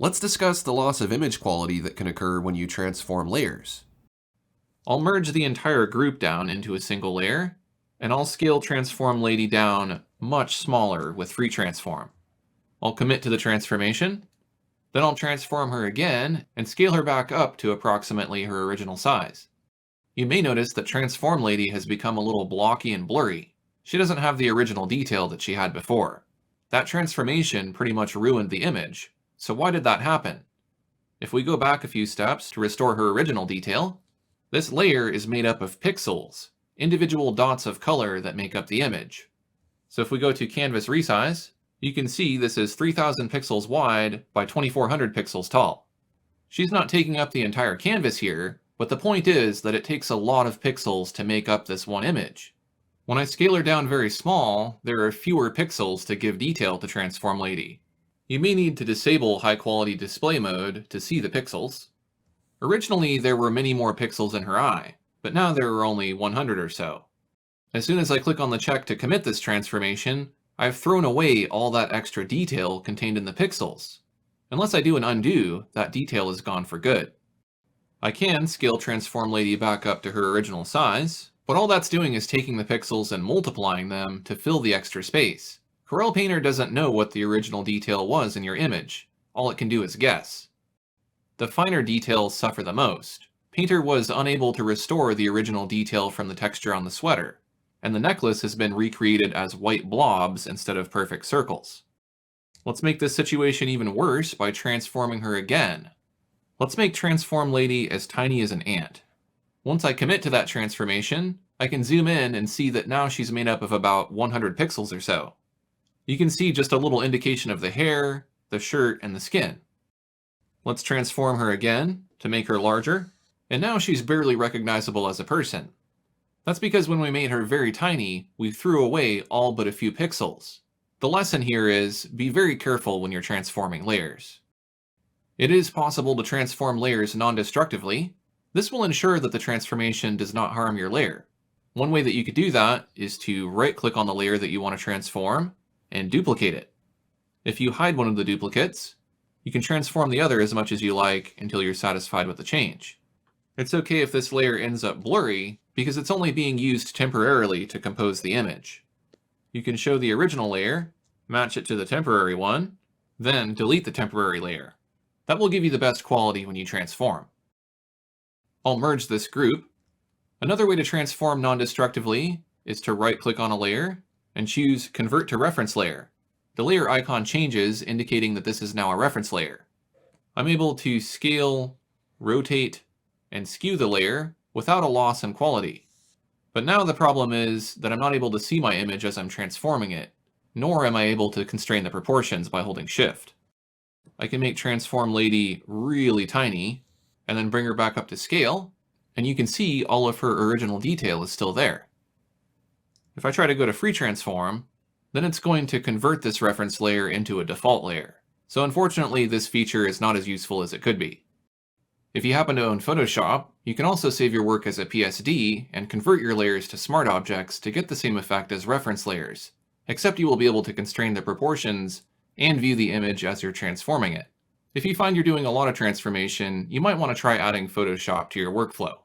Let's discuss the loss of image quality that can occur when you transform layers. I'll merge the entire group down into a single layer, and I'll scale Transform Lady down much smaller with Free Transform. I'll commit to the transformation, then I'll transform her again and scale her back up to approximately her original size. You may notice that Transform Lady has become a little blocky and blurry. She doesn't have the original detail that she had before. That transformation pretty much ruined the image. So why did that happen? If we go back a few steps to restore her original detail, this layer is made up of pixels, individual dots of color that make up the image. So if we go to Canvas Resize, you can see this is 3000 pixels wide by 2400 pixels tall. She's not taking up the entire canvas here, but the point is that it takes a lot of pixels to make up this one image. When I scale her down very small, there are fewer pixels to give detail to Transform Lady. You may need to disable high quality display mode to see the pixels. Originally, there were many more pixels in her eye, but now there are only 100 or so. As soon as I click on the check to commit this transformation, I've thrown away all that extra detail contained in the pixels. Unless I do an undo, that detail is gone for good. I can scale Transform Lady back up to her original size, but all that's doing is taking the pixels and multiplying them to fill the extra space. Corel Painter doesn't know what the original detail was in your image. All it can do is guess. The finer details suffer the most. Painter was unable to restore the original detail from the texture on the sweater, and the necklace has been recreated as white blobs instead of perfect circles. Let's make this situation even worse by transforming her again. Let's make Transform Lady as tiny as an ant. Once I commit to that transformation, I can zoom in and see that now she's made up of about 100 pixels or so. You can see just a little indication of the hair, the shirt, and the skin. Let's transform her again to make her larger, and now she's barely recognizable as a person. That's because when we made her very tiny, we threw away all but a few pixels. The lesson here is, be very careful when you're transforming layers. It is possible to transform layers non-destructively. This will ensure that the transformation does not harm your layer. One way that you could do that is to right-click on the layer that you want to transform and duplicate it. If you hide one of the duplicates, you can transform the other as much as you like until you're satisfied with the change. It's okay if this layer ends up blurry, because it's only being used temporarily to compose the image. You can show the original layer, match it to the temporary one, then delete the temporary layer. That will give you the best quality when you transform. I'll merge this group. Another way to transform non-destructively is to right-click on a layer and choose Convert to Reference Layer. The layer icon changes, indicating that this is now a reference layer. I'm able to scale, rotate, and skew the layer without a loss in quality. But now the problem is that I'm not able to see my image as I'm transforming it, nor am I able to constrain the proportions by holding Shift. I can make Transform Lady really tiny, and then bring her back up to scale, and you can see all of her original detail is still there. If I try to go to Free Transform, then it's going to convert this reference layer into a default layer. So unfortunately, this feature is not as useful as it could be. If you happen to own Photoshop, you can also save your work as a PSD and convert your layers to smart objects to get the same effect as reference layers, except you will be able to constrain the proportions and view the image as you're transforming it. If you find you're doing a lot of transformation, you might want to try adding Photoshop to your workflow.